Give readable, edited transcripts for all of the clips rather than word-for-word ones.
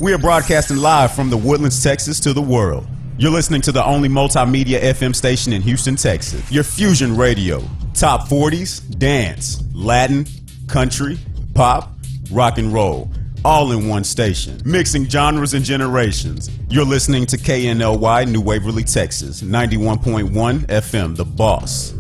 We are broadcasting live from the Woodlands, Texas to the world. You're listening to the only multimedia FM station in Houston, Texas. Your Fusion Radio. Top 40s, dance, Latin, country, pop, rock and roll. All in one station. Mixing genres and generations. You're listening to KNLY, New Waverly, Texas. 91.1 FM, The Boss.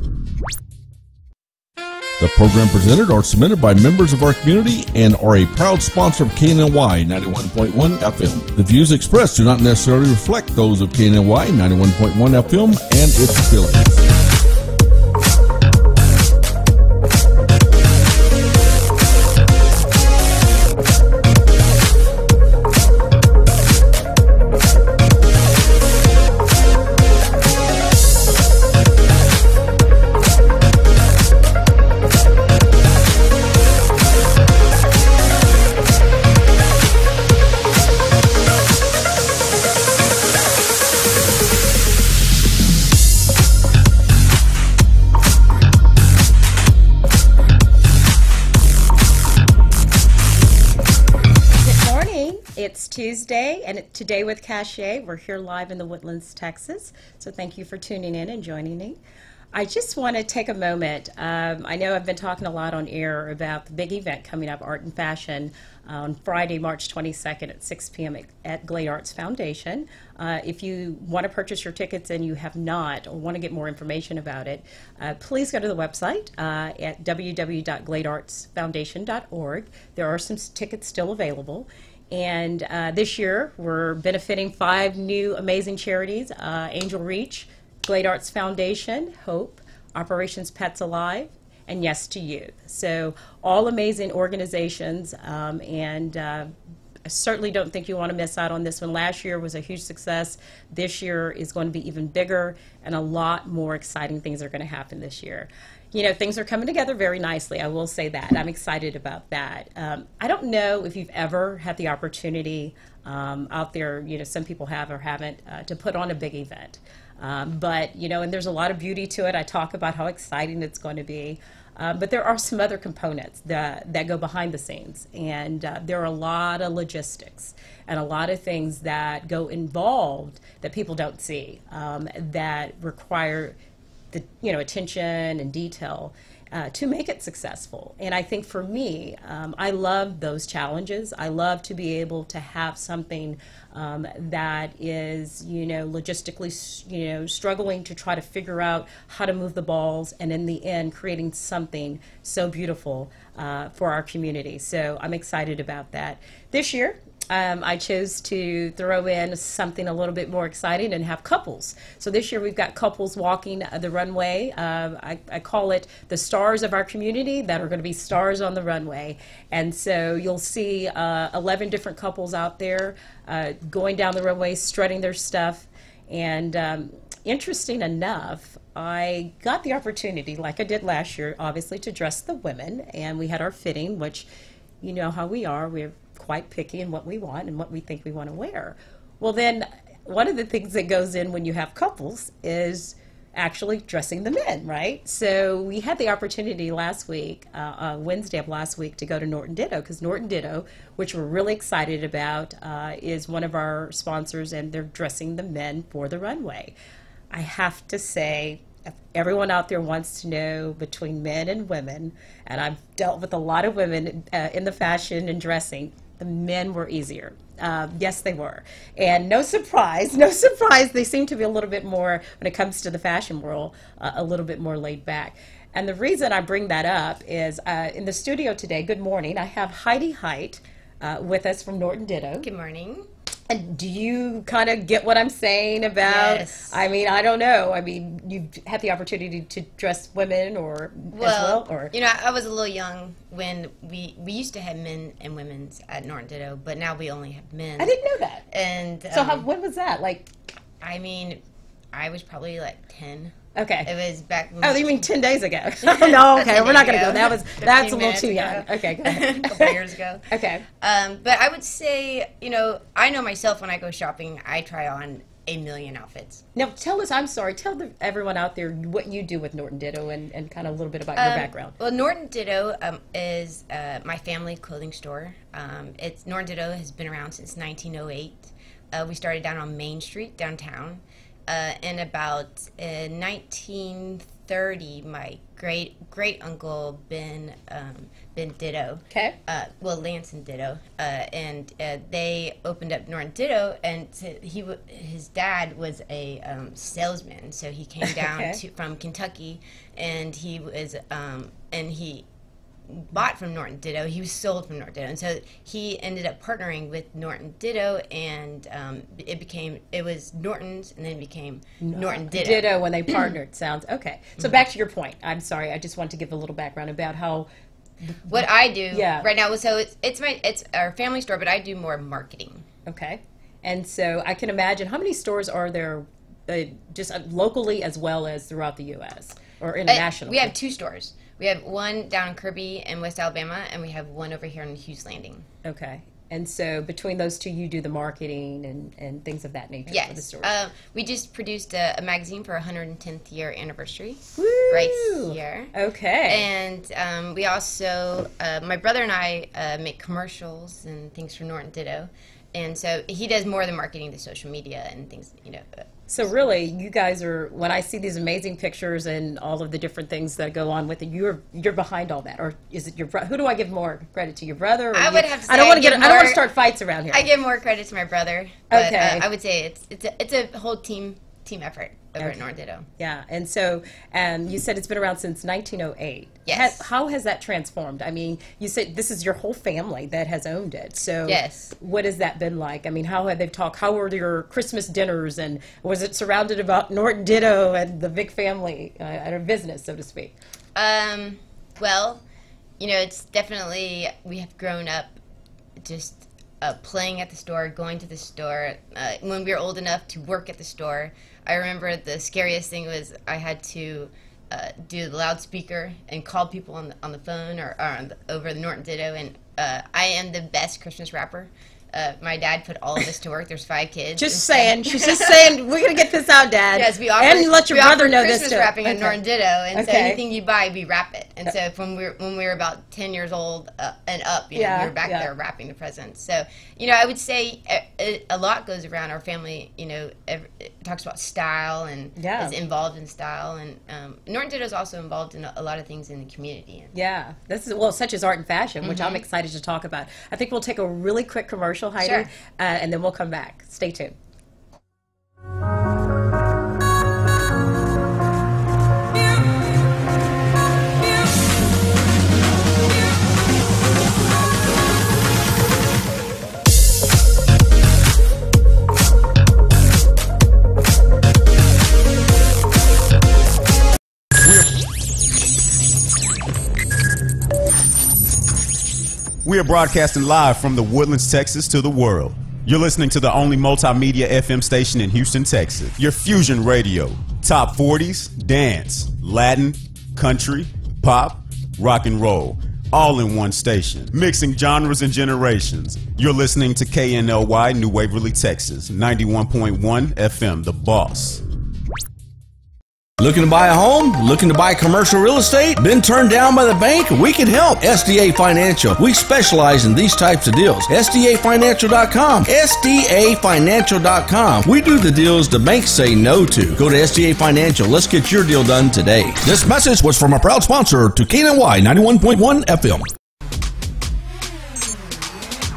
The program presented are submitted by members of our community and are a proud sponsor of KNLY 91.1 FM. The views expressed do not necessarily reflect those of KNLY 91.1 FM and its affiliates. It's Tuesday, and today with Cachet, we're here live in the Woodlands, Texas. So thank you for tuning in and joining me. I just want to take a moment. I know I've been talking a lot on air about the big event coming up, Art and Fashion, on Friday, March 22nd at 6 p.m. at Glade Arts Foundation. If you want to purchase your tickets and you have not, or want to get more information about it, please go to the website at www.gladeartsfoundation.org. There are some tickets still available. And this year, we're benefiting 5 new amazing charities: Angel Reach, Glade Arts Foundation, Hope, Operations Pets Alive, and Yes to Youth. So all amazing organizations, and I certainly don't think you want to miss out on this one. Last year was a huge success. This year is going to be even bigger, and a lot more exciting things are going to happen this year. You know, things are coming together very nicely. I will say that. I'm excited about that. I don't know if you've ever had the opportunity out there, you know, some people have or haven't, to put on a big event. But, you know, and there's a lot of beauty to it. I talk about how exciting it's going to be. But there are some other components that go behind the scenes. And there are a lot of logistics and a lot of things that go involved that people don't see, that require the attention and detail to make it successful. And I think for me, I love those challenges. I love to be able to have something that is, logistically, struggling to try to figure out how to move the balls, and in the end, creating something so beautiful for our community. So I'm excited about that. This year, I chose to throw in something a little bit more exciting and have couples. So this year we've got couples walking the runway. I call it the stars of our community that are going to be stars on the runway. And so you'll see 11 different couples out there going down the runway, strutting their stuff. And interesting enough, I got the opportunity, like I did last year, obviously, to dress the women. And we had our fitting, which you know how we are. We're quite picky in what we want and what we think we want to wear. Well, then one of the things that goes in when you have couples is actually dressing the men, right? So we had the opportunity last week, Wednesday of last week, to go to Norton Ditto, because Norton Ditto, which we're really excited about, is one of our sponsors, and they're dressing the men for the runway. I have to say, if everyone out there wants to know between men and women, and I've dealt with a lot of women in the fashion and dressing, the men were easier. Yes, they were. And no surprise, they seem to be a little bit more, when it comes to the fashion world, a little bit more laid back. And the reason I bring that up is in the studio today, good morning, I have Heidi Height with us from Norton Ditto. Good morning. And do you kind of get what I'm saying about, yes. I mean, I don't know. I mean, you've had the opportunity to dress women or as well? Or? You know, I was a little young when we used to have men and women's at Norton Ditto, but now we only have men. I didn't know that. And so when was that? Like, I mean, I was probably like 10. Okay. It was back when you mean 10 days ago? Oh, no, okay, we're not going to go. That's a little too ago. young. Okay, go ahead. A couple years ago. Okay. But I would say, I know myself when I go shopping, I try on a million outfits. Now, tell everyone out there what you do with Norton Ditto and kind of a little bit about your background. Well, Norton Ditto is my family clothing store. Norton Ditto has been around since 1908. We started down on Main Street, downtown. In about 1930, my great uncle Ben Ditto, Lance and Ditto, and they opened up Norton Ditto, and his dad was a salesman, so he came down from Kentucky, and he bought from Norton Ditto. He was sold from Norton Ditto, and so he ended up partnering with Norton Ditto, and it was Norton's, and then it became Norton Ditto. Ditto when they partnered. Sounds okay. So back to your point. I'm sorry. I just want to give a little background about how what I do right now. So it's our family store, but I do more marketing. Okay, and so I can imagine how many stores are there, just locally as well as throughout the U.S. or internationally. We have 2 stores. We have one down in Kirby in West Alabama, and we have one over here in Hughes Landing. Okay. And so between those 2, you do the marketing and things of that nature for the stores. We just produced a magazine for our 110th year anniversary. Woo! Right here. Okay. And we also, my brother and I make commercials and things for Norton Ditto. And so he does more of the marketing, the social media and things, So really, you guys are, when I see these amazing pictures and all of the different things that go on with it, you're behind all that, or is it your brother? Who do I give more credit to, your brother? Or I would have to say I don't want to start fights around here. I give more credit to my brother. But, I would say it's a whole team effort over at Norton Ditto. Yeah, and so you said it's been around since 1908. Yes. How has that transformed? I mean, you said this is your whole family that has owned it. So yes. What has that been like? I mean, how have they talked? How were your Christmas dinners, and was it surrounded about Norton Ditto and the big family at a business, so to speak? Well, it's definitely, we have grown up just playing at the store, going to the store. When we were old enough to work at the store, I remember the scariest thing was I had to do the loudspeaker and call people on the phone or over the Norton Ditto, and I am the best Christmas rapper. My dad put all of this to work. There's 5 kids. Just saying. She's just saying, we're going to get this out, Dad. Yes, we offer, and let your brother know Christmas this too. wrapping at Norton Ditto, and so anything you buy, we wrap it. And so when we were about 10 years old and up, we were back there wrapping the presents. So, I would say a lot goes around our family. It talks about style and is involved in style, and Norton Ditto is also involved in a lot of things in the community. Yeah, such as art and fashion, which I'm excited to talk about. I think we'll take a really quick commercial, Heidi. Sure. And then we'll come back. Stay tuned. We are broadcasting live from the Woodlands, Texas to the world. You're listening to the only multimedia FM station in Houston, Texas. Your fusion radio. Top 40s, dance, Latin, country, pop, rock and roll. All in one station. Mixing genres and generations. You're listening to KNLY, New Waverly, Texas. 91.1 FM, The Boss. Looking to buy a home? Looking to buy commercial real estate? Been turned down by the bank? We can help. SDA Financial. We specialize in these types of deals. SDAFinancial.com. SDAFinancial.com. We do the deals the banks say no to. Go to SDA Financial. Let's get your deal done today. This message was from a proud sponsor to KNY 91.1 FM.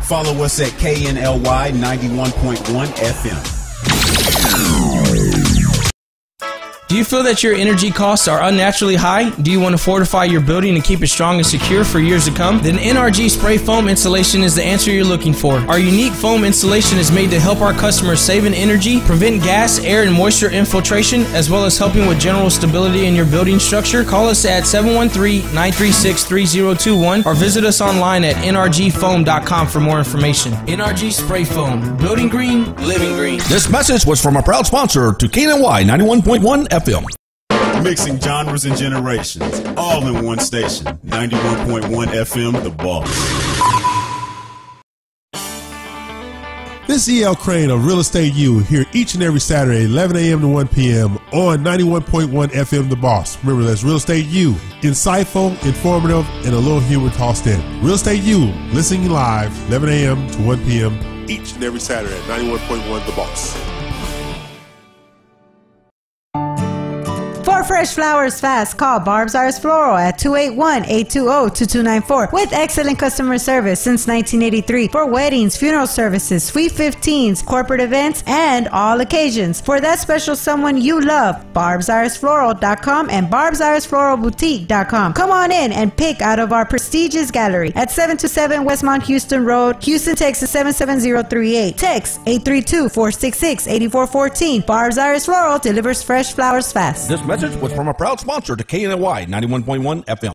Follow us at KNLY 91.1 FM. Do you feel that your energy costs are unnaturally high? Do you want to fortify your building and keep it strong and secure for years to come? Then NRG Spray Foam Installation is the answer you're looking for. Our unique foam installation is made to help our customers save in energy, prevent gas, air, and moisture infiltration, as well as helping with general stability in your building structure. Call us at 713-936-3021 or visit us online at nrgfoam.com for more information. NRG Spray Foam. Building green, living green. This message was from a proud sponsor to KNY 91.1 FM. Mixing genres and generations, all in one station. 91.1 FM, The Boss. This is E.L. Crane of Real Estate U here each and every Saturday, 11 a.m. to 1 p.m. on 91.1 FM The Boss. Remember, that's Real Estate U. Insightful, informative, and a little humor tossed in. Real Estate U, listening live, 11 a.m. to 1 p.m. each and every Saturday at 91.1 The Boss. For fresh flowers fast, call Barb's Iris Floral at 281-820-2294 with excellent customer service since 1983 for weddings, funeral services, sweet 15s, corporate events, and all occasions. For that special someone you love, barbsirisfloral.com and barbsirisfloralboutique.com. Come on in and pick out of our prestigious gallery at 727 Westmont Houston Road, Houston, Texas 77038. Text 832-466-8414. Barb's Iris Floral delivers fresh flowers fast. This message was from a proud sponsor to KNY 91.1 FM.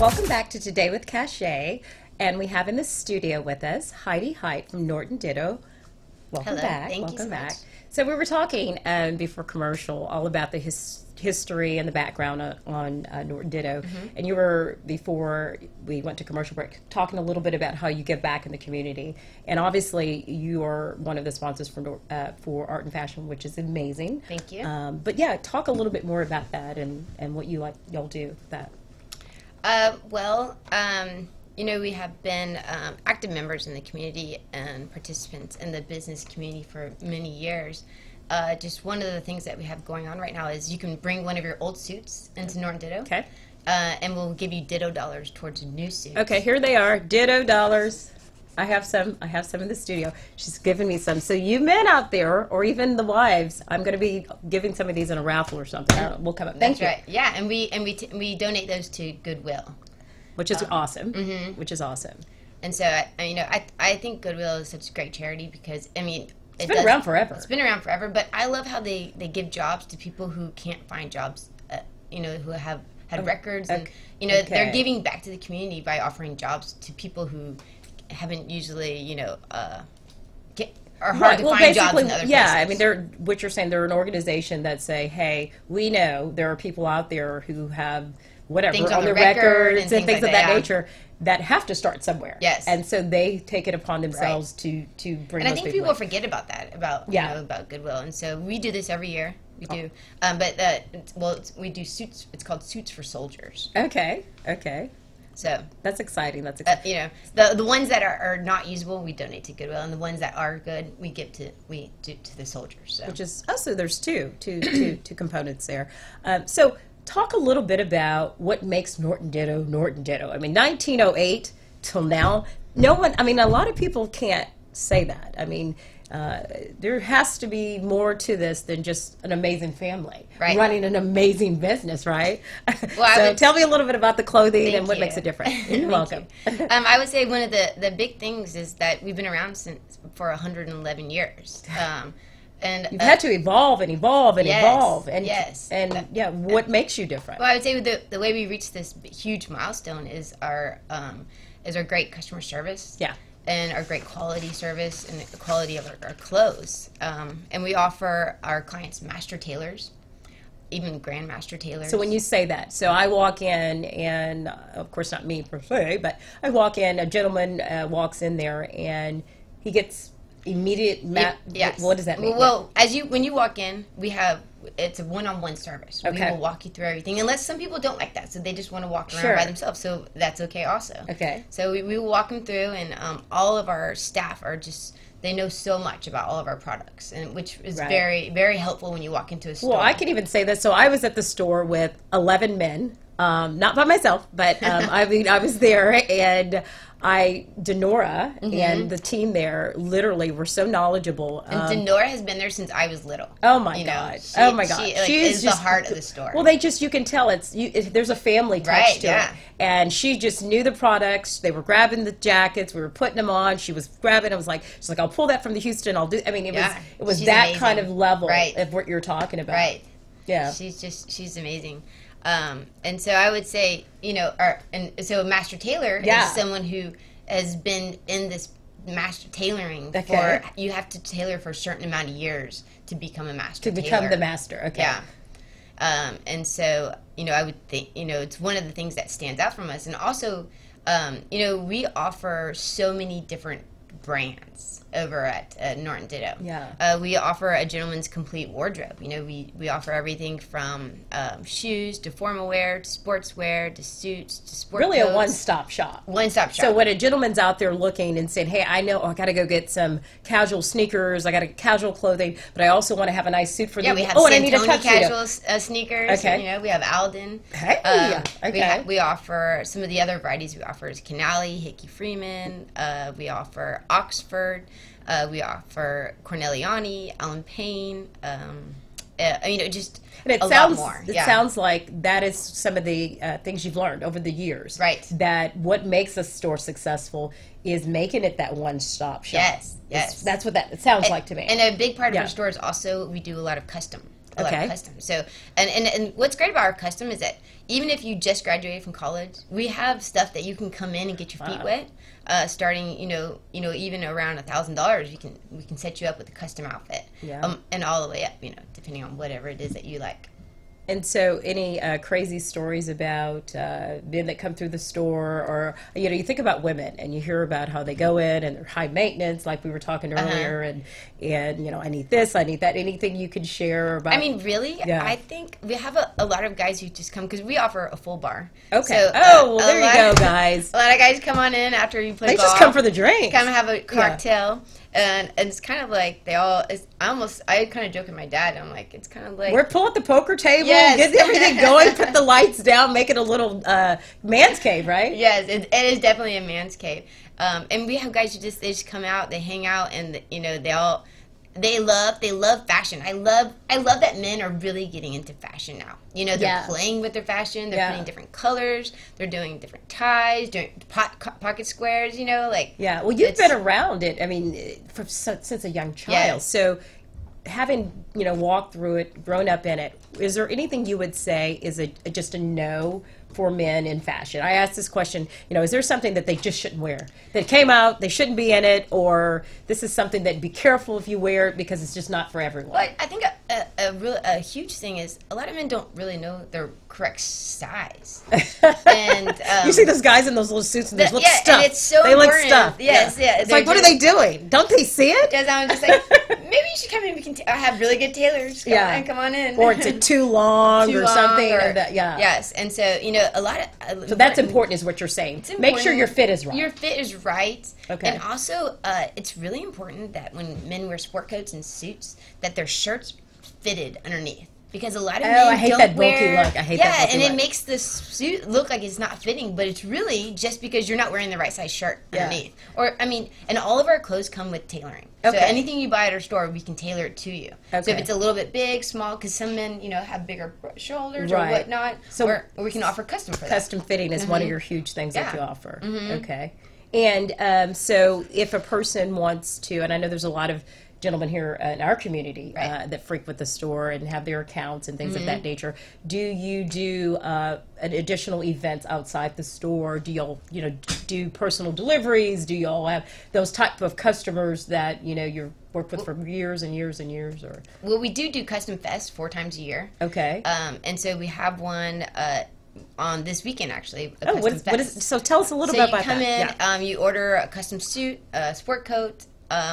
Welcome back to Today with Cachet, and we have in the studio with us Heidi Height from Norton Ditto. Welcome Hello. back. Thank you Welcome so back. much. So we were talking before commercial all about the history and the background on Norton Ditto, and you were, before we went to commercial break, talking a little bit about how you give back in the community, and obviously you are one of the sponsors for Art and Fashion, which is amazing. Thank you. But yeah, talk a little bit more about that and what y'all do with that. You know, we have been active members in the community and participants in the business community for many years. Just one of the things that we have going on right now is you can bring one of your old suits into Norton Ditto. Okay. And we'll give you Ditto dollars towards a new suit. Okay, here they are, Ditto dollars. I have some in the studio. She's given me some. So you men out there, or even the wives, I'm going to be giving some of these in a raffle or something. I don't know, we'll come up. Thank That's you. right. Yeah, and we donate those to Goodwill. Which is awesome. Which is awesome. And so, I think Goodwill is such a great charity because, I mean, It's been around forever. It's been around forever, but I love how they give jobs to people who can't find jobs, who have had records. And, they're giving back to the community by offering jobs to people who haven't usually, are hard to find jobs in other places. I mean, what you're saying, they're an organization that say, hey, we know there are people out there who have whatever things on their records and things of that nature that have to start somewhere. Yes. And so they take it upon themselves to bring. And I those think people forget about that, about Goodwill. And so we do this every year. We do, we do suits. It's called Suits for Soldiers. Okay. So that's exciting. The ones that are not usable, we donate to Goodwill, and the ones that are good, we do to the soldiers. So. Which is so there's two components there. So talk a little bit about what makes Norton Ditto Norton Ditto. I mean, 1908 till now, no one. I mean, a lot of people can't say that. I mean, there has to be more to this than just an amazing family running an amazing business, right? Well, so tell me a little bit about the clothing and what makes it different. You're welcome. I would say one of the big things is that we've been around for 111 years. And you've had to evolve and evolve and evolve. And what makes you different? Well, I would say the way we reached this huge milestone is our great customer service. Yeah. And our great quality service and the quality of our clothes. And we offer our clients master tailors, even grandmaster tailors. So when you say that, so I walk in, and of course not me per se, but I walk in, a gentleman walks in there, and he gets immediate what does that mean? Well, when you walk in, it's a one-on-one service. Okay. We will walk you through everything, unless some people don't like that, so they just want to walk around by themselves, so that's okay also. Okay. So we will walk them through, and all of our staff are they know so much about all of our products, and which is very, very helpful when you walk into a store. Well, I can even say this. So I was at the store with 11 men, not by myself, but I was there, and Denora and the team there literally were so knowledgeable. And Denora has been there since I was little. Oh my God! She is the heart of the store. Well, you can tell there's a family touch to it. And she just knew the products. They were grabbing the jackets. We were putting them on. She was grabbing. She's like, I'll pull that from the Houston. I'll do. I mean, it was that amazing. Kind of level of what you're talking about. Right. Yeah. She's amazing. And so I would say, so a master tailor is someone who has been in this master tailoring for, you have to tailor for a certain amount of years to become a master tailor. To become the master, okay. Yeah. And so, I would think, it's one of the things that stands out from us. And also, we offer so many different brands over at Norton Ditto. Yeah. We offer a gentleman's complete wardrobe. We offer everything from shoes to formal wear to sportswear to suits to sport Really coats. a one-stop shop. One-stop shop. So when a gentleman's out there looking and saying, hey, I know I got to go get some casual sneakers, I got casual clothing, but I also want to have a nice suit for the we have and I need a Santoni tuxedo. casual sneakers. Okay. We have Alden. Hey, okay. We offer some of the other varieties. We offer is Canali, Hickey Freeman. We offer Oxford. We offer Corneliani, Alan Payne. Just and it a sounds, lot more. It sounds like that is some of the things you've learned over the years. Right. That what makes a store successful is making it that one-stop shop. Yes. That's what that sounds like to me. And a big part of our store is also we do a lot of custom. A lot of custom. So, and what's great about our custom is that even if you just graduated from college, we have stuff that you can come in and get your feet wet. Starting, even around $1,000, we can set you up with a custom outfit. Yeah. And all the way up, depending on whatever it is that you like. And so any crazy stories about men that come through the store, or, you think about women and you hear about how they go in and they're high maintenance, like we were talking earlier, and I need this, I need that. Anything you could share about? I mean, really? Yeah. I think we have a lot of guys who just come, because we offer a full bar. Okay. So, well, there you go, guys. A lot of guys come on in after you play They golf. just come for the drink. Come have a cocktail. And it's kind of like I kind of joke with my dad. I'm like, it's kind of like, we're pulling the poker table, yes. Get everything going, put the lights down, make it a little man's cave, right? Yes, it is definitely a man's cave. And we have guys who they just come out, they hang out, and they love fashion. I love that men are really getting into fashion now. They're playing with their fashion. They're putting different colors. They're doing different ties, doing pocket squares. Yeah. Well, you've been around it. I mean, since a young child. Yes. So, having walked through it, grown up in it, is there anything you would say is just a no for men in fashion? I asked this question, is there something that they just shouldn't wear? That came out, they shouldn't be in it, or this is something that be careful if you wear it because it's just not for everyone? Well, I think a huge thing is a lot of men don't really know their correct size. And you see those guys in those little suits and they look stuffed. And it's so they important. Look stuffed. Yes, yeah. It's like, what are they doing? Don't they see it? Because I'm just like, maybe you should come in. We can have really good tailors. Come on in. Or it's too long or something. Yes, and so a lot of. So that's important, is what you're saying. Make sure your fit is right. Your fit is right. Okay. And also, it's really important that when men wear sport coats and suits, that their shirts fitted underneath. Because a lot of men I hate don't that bulky wear, look. I hate that bulky and look. It makes the suit look like it's not fitting, but it's really just because you're not wearing the right size shirt underneath. And all of our clothes come with tailoring. Okay. So anything you buy at our store, we can tailor it to you. Okay. So if it's a little bit big, small, because some men, have bigger shoulders or whatnot, so or we can offer custom for that. Custom fitting is one of your huge things that you offer. Okay. And so if a person wants to, and I know there's a lot of gentlemen here in our community that frequent the store and have their accounts and things of that nature. Do you do additional events outside the store? Do y'all, do personal deliveries? Do y'all have those type of customers that you worked with for years and years and years? Or well, we do Custom Fest 4 times a year. Okay. And so we have one on this weekend, actually. So tell us a little bit about that. So you come in, you order a custom suit, a sport coat,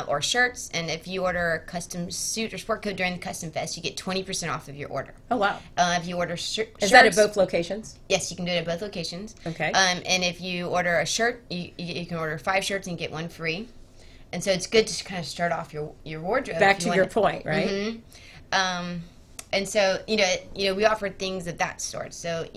or shirts, and if you order a custom suit or sport coat during the Custom Fest, you get 20% off of your order. Oh, wow. If you order shirts... Is that at both locations? Yes, you can do it at both locations. Okay. And if you order a shirt, you can order 5 shirts and get 1 free. And so it's good to kind of start off your wardrobe. Back to your point, right? Mm-hmm. And so, we offer things of that sort. So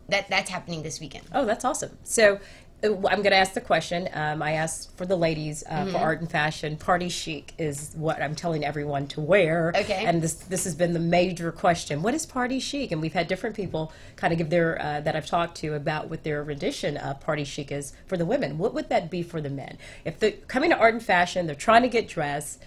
that's happening this weekend. Oh, that's awesome. So I'm going to ask the question. I asked for the ladies for art and fashion. Party chic is what I'm telling everyone to wear. Okay. And this has been the major question. What is party chic? And we've had different people kind of give their that I've talked to about what their rendition of party chic is for the women. What would that be for the men? If they're coming to art and fashion, they're trying to get dressed,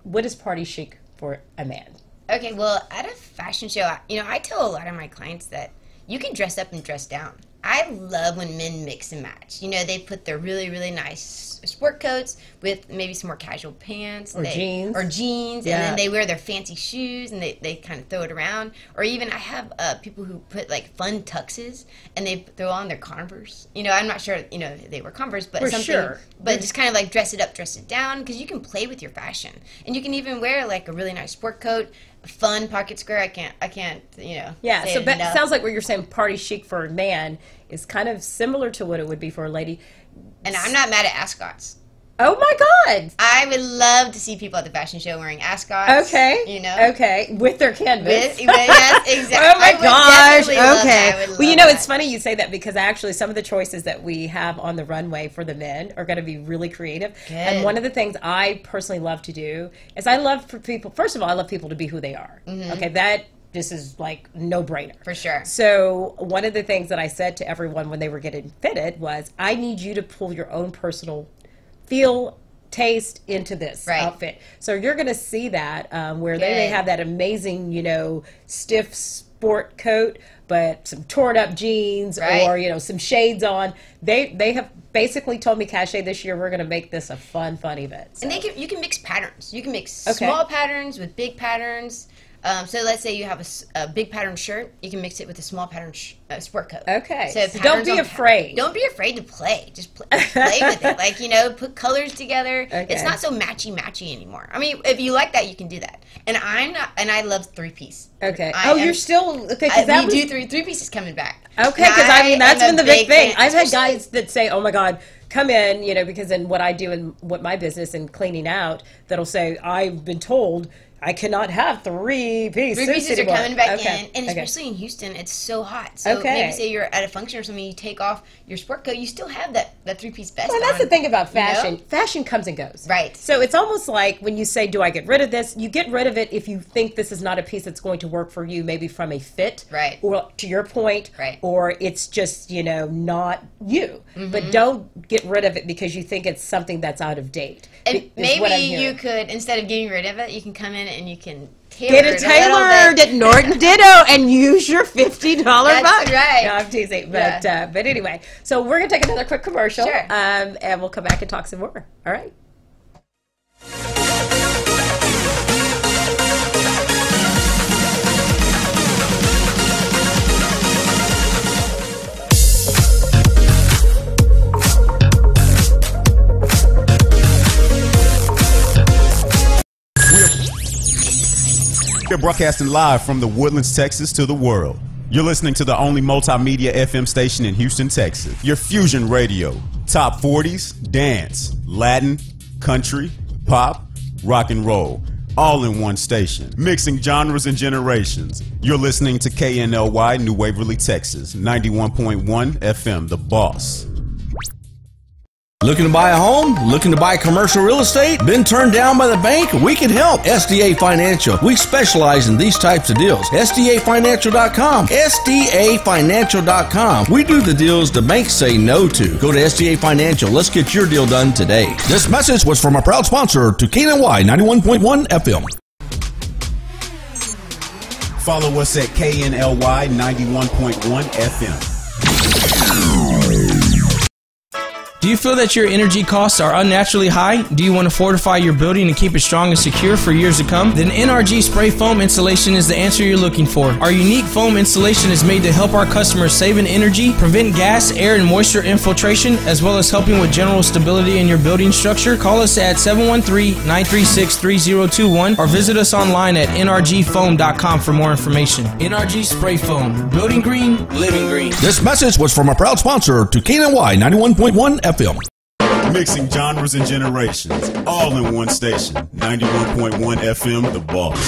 what is party chic for a man? Okay, well, at a fashion show, I tell a lot of my clients that you can dress up and dress down. I love when men mix and match. You know, they put their really, really nice sport coats with maybe some more casual pants. Or jeans. Or jeans. Yeah. And then they wear their fancy shoes and they kind of throw it around. Or even I have people who put like fun tuxes and they throw on their Converse. You know, I'm not sure, you know, if they wear Converse, but For something. sure. But just kind of like dress it up, dress it down, because you can play with your fashion. And you can even wear like a really nice sport coat, a fun pocket square. I can't, you know. Yeah, say so it it enough. sounds like what you're saying, party chic for a man is kind of similar to what it would be for a lady. And I'm not mad at ascots. Oh my God! I would love to see people at the fashion show wearing ascots. Okay. You know? Okay. With their canvas. Yes, exactly. Oh my gosh. Okay. I would Well, you love know, that. it's funny you say that because actually some of the choices that we have on the runway for the men are going to be really creative. Good. And one of the things I personally love to do is I love for people, first of all, I love people to be who they are. Mm-hmm. Okay. This is like no-brainer. For sure. So one of the things that I said to everyone when they were getting fitted was, I need you to pull your own personal feel, taste into this outfit. So you're going to see that where they may have that amazing, you know, stiff sport coat, but some torn up jeans or, you know, some shades on. They have basically told me, Cache, this year we're going to make this a fun event. So. And you can mix patterns. You can mix small patterns with big patterns. So let's say you have a big pattern shirt, you can mix it with a small pattern sport coat. Okay. So don't be afraid. Don't be afraid to play. Just play with it. Like, you know, put colors together. Okay. It's not so matchy anymore. I mean, if you like that, you can do that. And I love three-piece. Okay. You're still okay? We do three-piece is coming back. Okay, because I mean that's been the big thing. fan. I've had guys that say, "Oh my God, come in," you know, because in what I do in what my business and cleaning out, that'll say, "I've been told I cannot have three-piece Three suits pieces anymore." are coming back Okay. in, and Okay. especially in Houston, it's so hot. So maybe say you're at a function or something, you take off your sport coat, you still have that three-piece vest Well, that's on, the thing about fashion. You know? Fashion comes and goes. Right. So it's almost like when you say, do I get rid of this? You get rid of it if you think this is not a piece that's going to work for you, maybe from a fit. Right. Or to your point. Right. Or it's just, you know, not you. Mm-hmm. But don't get rid of it because you think it's something that's out of date. And is what I'm maybe you hearing. could, instead of getting rid of it, you can come in and you can Get it tailored at Norton Ditto and use your $50 bucks. That's right. No, I'm teasing. But anyway, so we're going to take another quick commercial. Sure. And we'll come back and talk some more. All right. We're broadcasting live from the Woodlands, Texas to the world. You're listening to the only multimedia FM station in Houston, Texas. Your fusion radio. Top 40s, dance, Latin, country, pop, rock and roll. All in one station. Mixing genres and generations. You're listening to KNLY, New Waverly, Texas. 91.1 FM, The Boss. Looking to buy a home? Looking to buy commercial real estate? Been turned down by the bank? We can help. SDA Financial. We specialize in these types of deals. SDAFinancial.com. SDAFinancial.com. We do the deals the banks say no to. Go to SDA Financial. Let's get your deal done today. This message was from a proud sponsor to KNY 91.1 FM. Follow us at KNLY 91.1 FM. Do you feel that your energy costs are unnaturally high? Do you want to fortify your building and keep it strong and secure for years to come? Then NRG Spray Foam Insulation is the answer you're looking for. Our unique foam insulation is made to help our customers save in energy, prevent gas, air, and moisture infiltration, as well as helping with general stability in your building structure. Call us at 713-936-3021 or visit us online at nrgfoam.com for more information. NRG Spray Foam. Building green, living green. This message was from a proud sponsor to KNY 91.1 FM. Mixing genres and generations. All in one station. 91.1 FM, The Boss.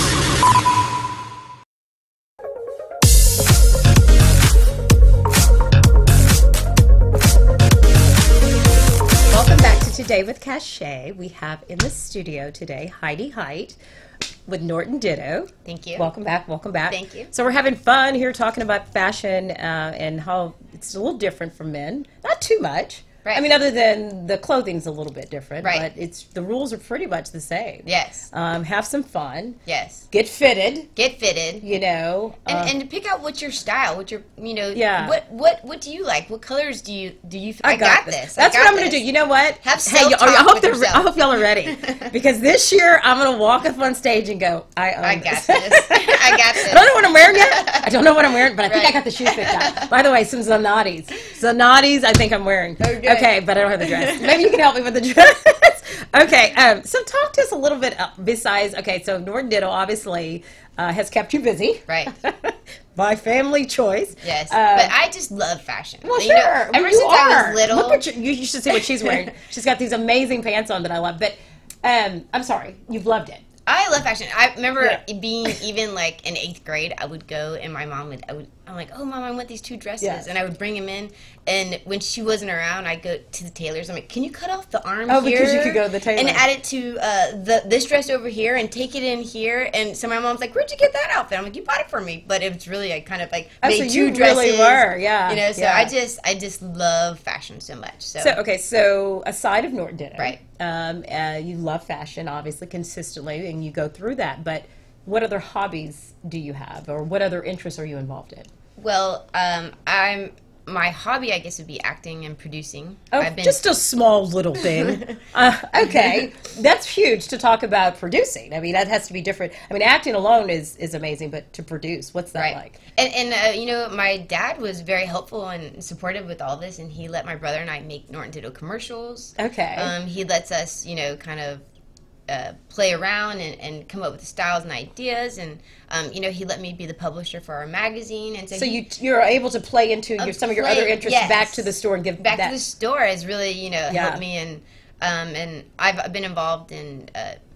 Welcome back to Today with Cache. We have in the studio today Heidi Height with Norton Ditto. Thank you. Welcome back. Welcome back. Thank you. So we're having fun here talking about fashion and how it's a little different from men. Not too much, Right. I mean, other than the clothing's a little bit different, Right. but the rules are pretty much the same. Yes. Have some fun. Yes. Get fitted. Get fitted. You know. And to pick out what's your style, what your, Yeah. what do you like? What colors do you? I got this. That's I what got I'm going to this. do. You know what? Have hey, I self-talk hope with they're. yourself. I hope y'all are ready because this year I'm going to walk up on stage and go. I got this. I got this. I don't know what I'm wearing yet. I don't know what I'm wearing, but I think I Right. got the shoes picked out. By the way, some Zanattis. Zanattis, I think I'm wearing. Okay, but I don't have the dress. Maybe you can help me with the dress. Okay, so talk to us a little bit besides. Okay, so Norton Ditto obviously has kept you busy. Right. By family choice. Yes, but I just love fashion. Well, You know, sure. ever since I was little. Look at you should see what she's wearing. She's got these amazing pants on that I love. But I'm sorry, you've loved it. I love fashion. I remember being even like in 8th grade, I would go and my mom I'm like, oh mom, I want these 2 dresses. Yes. And I would bring them in. And when she wasn't around, I'd go to the tailors. I'm like, can you cut off the arm Oh, here? because you could go to the tailor. And add it to this dress over here and take it in here. And so my mom's like, where'd you get that outfit? I'm like, you bought it for me. But it was really, I kind of like Oh, made so 2 you dresses. really were, yeah. You know, so yeah. I just love fashion so much. So aside of Norton Ditto, Right. You love fashion, obviously, consistently, and you go through that. But what other hobbies do you have, or what other interests are you involved in? Well, my hobby, I guess, would be acting and producing. Oh, just a small little thing. Okay, that's huge to talk about producing. I mean, that has to be different. I mean, acting alone is amazing, but to produce, what's that like? And you know, my dad was very helpful and supportive with all this, and he let my brother and I make Norton Ditto commercials. Okay. He lets us, you know, kind of play around and come up with styles and ideas, and you know, he let me be the publisher for our magazine, and so you're able to play into some of your other interests back to the store and give back that. to the store has really, you know, helped me, and I've been involved in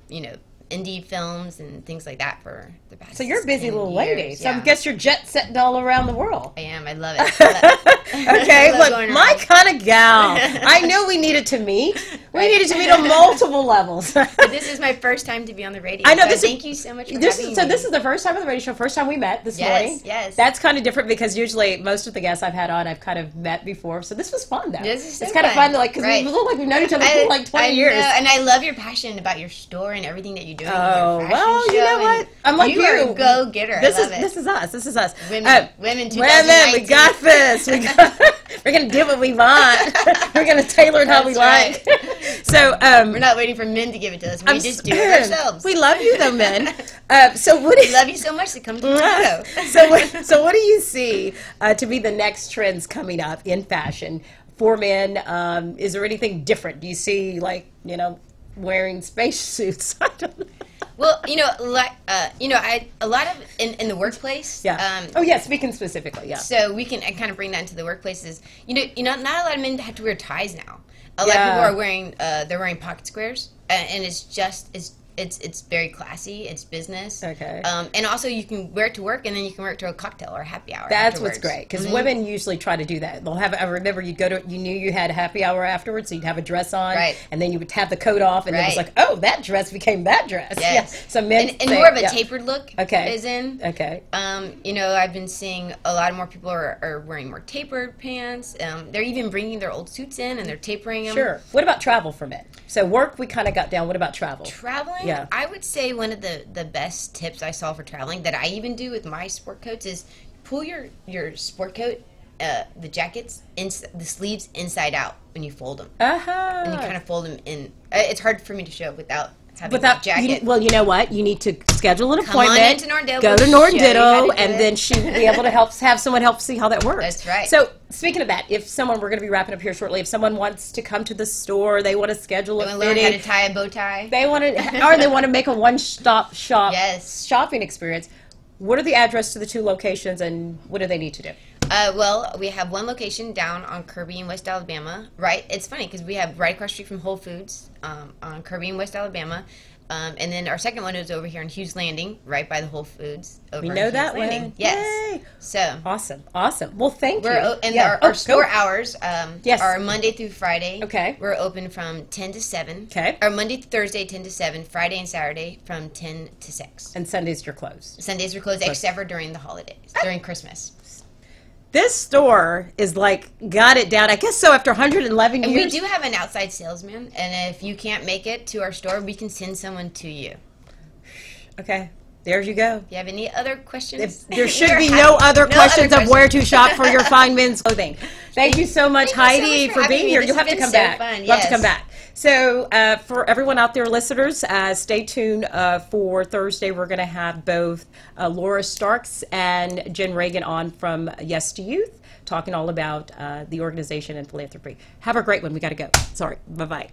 you know, indie films and things like that for the past. So you're a busy 10 little years, lady. So I guess you're jet setting all around the world. I am. I love it. Okay, look, my kind of gal. I knew we needed to meet. We needed to meet on multiple levels. But this is my first time to be on the radio. I know. So thank you so much for having me. So this is the first time on the radio show. First time we met this morning. Yes. That's kind of different because usually most of the guests I've had on, I've kind of met before. So this was fun, though. This is so it's kind of fun, like, because Right. we look like we've known each other for like 20 years. Know, and I love your passion about your store and everything that you're doing. Oh, with your fashion well, you show, know what? and I'm like you. Are a go-getter. This I love it. This is us. This is us. Women 2019. We got this. We're going to do what we want. We're going to tailor it how we That's like. So we're not waiting for men to give it to us. We just do it ourselves. We love you, though, men. So what do We love you so much to come to the show. So what do you see to be the next trends coming up in fashion for men? Is there anything different? Do you see, like, you know, wearing space suits? I don't know. Well, you know, like, you know, a lot of in the workplace. Yeah. Oh, yeah. Speaking specifically, yeah. So we can kind of bring that into the workplaces. You know, not a lot of men have to wear ties now. A lot of people are wearing they're wearing pocket squares, and it's very classy. It's business. Okay. And also you can wear it to work, and then you can wear it to a cocktail or a happy hour. That's afterwards. what's great, because women usually try to do that. They'll have. I remember you knew you had a happy hour afterwards, so you'd have a dress on, Right. and then you would have the coat off, and it was Right. like, oh, that dress became that dress. Yes. Yeah. So men and say- more of a yeah. tapered look. Okay. Is in. Okay. You know, I've been seeing a lot more people are wearing more tapered pants. They're even bringing their old suits in and they're tapering them. Sure. What about travel for men? So work we kind of got down. What about travel? Traveling, Yeah. I would say one of the best tips I saw for traveling that I even do with my sport coats is pull your sport coat, the jackets, the sleeves inside out when you fold them. Uh-huh. And you kind of fold them in. It's hard for me to show without having a jacket. Well, you know what? You need to schedule an Come on appointment. into Norton Ditto, Go to we'll Norton show you how Ditto, to do and it. then she will be able to have someone help see how that works. That's right. So, speaking of that, if someone, we're going to be wrapping up here shortly, if someone wants to come to the store, they want to schedule a You want to learn how fitting, to tie a bow tie. they want to, or they want to make a one-stop shop Yes. shopping experience. What are the address to the 2 locations, and what do they need to do? Well, we have one location down on Kirby in West Alabama. Right, it's funny because we have right across the street from Whole Foods on Kirby in West Alabama. And then our second one is over here in Hughes Landing, right by the Whole Foods. Over We in know Hughes that Landing. one. Yes. Yay. So Awesome. Well, thank you. and Yeah. our Oh, store go. hours Yes. are Monday through Friday. Okay. We're open from 10 to 7. Okay. Or Monday to Thursday, 10 to 7. Friday and Saturday from 10 to 6. And Sundays you're closed. Sundays are closed except for during the holidays, during Christmas. This store is like got it down. I guess so. After 111 And years, we do have an outside salesman, and if you can't make it to our store, we can send someone to you. Okay, there you go. If you have any other questions, There should be no other questions of where to shop for your fine men's clothing. Thank you so much, Thank you so Heidi, much for for being having me. here. This You'll has have to been come so back. fun. You'll have to Yes. come back. So for everyone out there, listeners, stay tuned for Thursday. We're going to have both Laura Starks and Jen Reagan on from Yes to Youth, talking all about the organization and philanthropy. Have a great one. We got to go. Sorry. Bye-bye.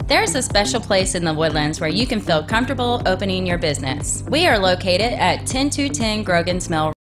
There's a special place in the Woodlands where you can feel comfortable opening your business. We are located at 10210 Grogan's Mill